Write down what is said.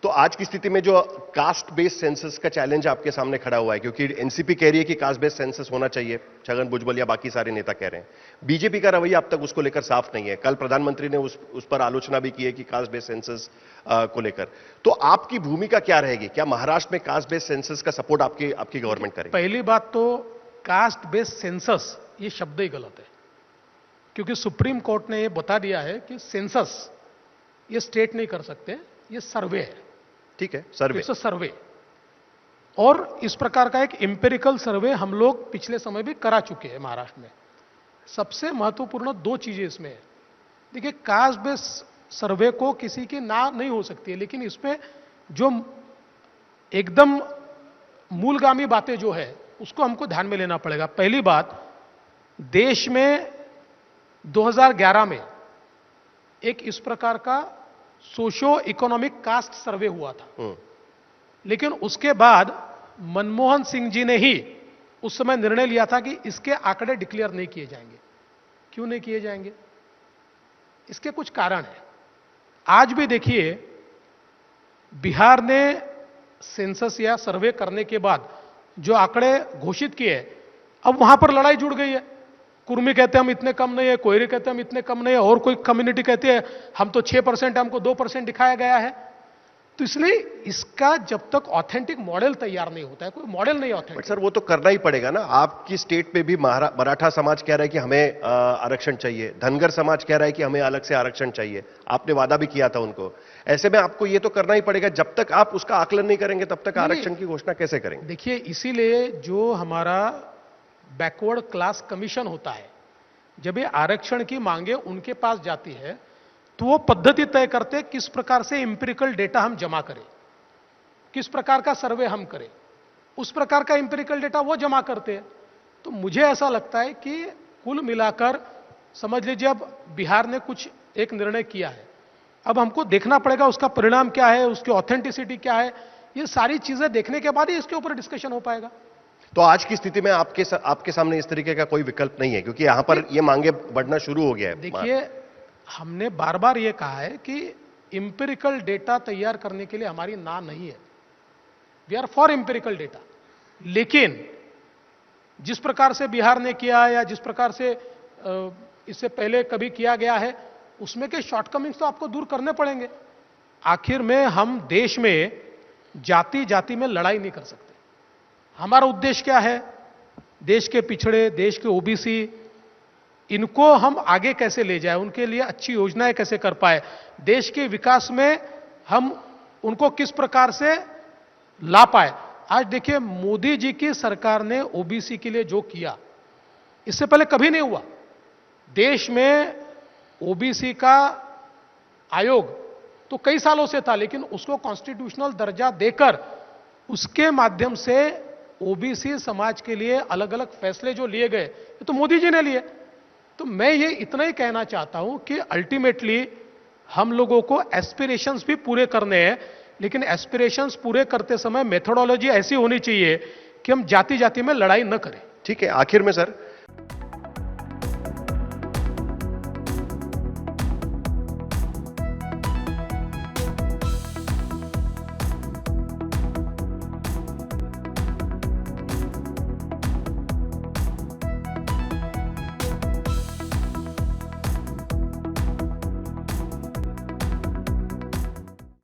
तो आज की स्थिति में जो कास्ट बेस्ड सेंसस का चैलेंज आपके सामने खड़ा हुआ है, क्योंकि एनसीपी कह रही है कि कास्ट बेस्ड सेंसस होना चाहिए, छगन भुजबल या बाकी सारे नेता कह रहे हैं, बीजेपी का रवैया अब तक उसको लेकर साफ नहीं है। कल प्रधानमंत्री ने उस पर आलोचना भी की है कि कास्ट बेस्ड सेंसस को लेकर। तो आपकी भूमिका क्या रहेगी? क्या महाराष्ट्र में कास्ट बेस्ड सेंसस का सपोर्ट आपकी गवर्नमेंट करेगी? पहली बात तो कास्ट बेस्ड सेंसस ये शब्द ही गलत है, क्योंकि सुप्रीम कोर्ट ने ये बता दिया है कि सेंसस ये स्टेट नहीं कर सकते, ये सर्वे है। ठीक है, सर्वे। सर्वे, और इस प्रकार का एक एम्पिरिकल सर्वे हम लोग पिछले समय भी करा चुके हैं महाराष्ट्र में। सबसे महत्वपूर्ण दो चीजें इसमें है। देखिए, कास्ट बेस्ड सर्वे को किसी की ना नहीं हो सकती है, लेकिन इसमें जो एकदम मूलगामी बातें जो है उसको हमको ध्यान में लेना पड़ेगा। पहली बात, देश में 2011 में एक इस प्रकार का सोशो इकोनॉमिक कास्ट सर्वे हुआ था, लेकिन उसके बाद मनमोहन सिंह जी ने ही उस समय निर्णय लिया था कि इसके आंकड़े डिक्लेयर नहीं किए जाएंगे। क्यों नहीं किए जाएंगे? इसके कुछ कारण हैं। आज भी देखिए, बिहार ने सेंसस या सर्वे करने के बाद जो आंकड़े घोषित किए, अब वहां पर लड़ाई जुड़ गई है। कुर्मी कहते हैं हम इतने कम नहीं है, कोयरी कहते हैं हम इतने कम नहीं है, और कोई कम्युनिटी कहती है हम तो 6%, हमको 2% दिखाया गया है। तो इसलिए इसका जब तक ऑथेंटिक मॉडल तैयार नहीं होता है, कोई मॉडल नहीं ऑथेंटिक। सर, वो तो करना ही पड़ेगा ना। आपकी स्टेट में भी मराठा समाज कह रहा है कि हमें आरक्षण चाहिए, धनगर समाज कह रहा है कि हमें अलग से आरक्षण चाहिए। आपने वादा भी किया था उनको। ऐसे में आपको ये तो करना ही पड़ेगा। जब तक आप उसका आकलन नहीं करेंगे तब तक आरक्षण की घोषणा कैसे करेंगे? देखिए, इसीलिए जो हमारा बैकवर्ड क्लास कमीशन होता है, जब ये आरक्षण की मांगे उनके पास जाती है तो वो पद्धति तय करते किस प्रकार से एम्पिरिकल डेटा हम जमा करें, किस प्रकार का सर्वे हम करें, उस प्रकार का एम्पिरिकल डेटा वो जमा करते हैं। तो मुझे ऐसा लगता है कि कुल मिलाकर समझ लीजिए, अब बिहार ने कुछ एक निर्णय किया है, अब हमको देखना पड़ेगा उसका परिणाम क्या है, उसकी ऑथेंटिसिटी क्या है। ये सारी चीजें देखने के बाद ही इसके ऊपर डिस्कशन हो पाएगा। तो आज की स्थिति में आपके सामने इस तरीके का कोई विकल्प नहीं है, क्योंकि यहां पर ये मांगे बढ़ना शुरू हो गया है। देखिए, हमने बार बार ये कहा है कि इंपेरिकल डेटा तैयार करने के लिए हमारी ना नहीं है। We are for empirical data, लेकिन जिस प्रकार से बिहार ने किया या जिस प्रकार से इससे पहले कभी किया गया है, उसमें के शॉर्टकमिंग्स तो आपको दूर करने पड़ेंगे। आखिर में हम देश में जाति जाति में लड़ाई नहीं कर सकते। हमारा उद्देश्य क्या है? देश के पिछड़े, देश के ओबीसी, इनको हम आगे कैसे ले जाए, उनके लिए अच्छी योजनाएं कैसे कर पाए, देश के विकास में हम उनको किस प्रकार से ला पाए। आज देखिए, मोदी जी की सरकार ने ओबीसी के लिए जो किया, इससे पहले कभी नहीं हुआ। देश में ओबीसी का आयोग तो कई सालों से था, लेकिन उसको कॉन्स्टिट्यूशनल दर्जा देकर उसके माध्यम से ओबीसी समाज के लिए अलग अलग फैसले जो लिए गए, ये तो मोदी जी ने लिए। तो मैं ये इतना ही कहना चाहता हूं कि अल्टीमेटली हम लोगों को एस्पिरेशंस भी पूरे करने हैं, लेकिन एस्पिरेशंस पूरे करते समय मेथोडोलॉजी ऐसी होनी चाहिए कि हम जाति जाति में लड़ाई न करें। ठीक है, आखिर में सर,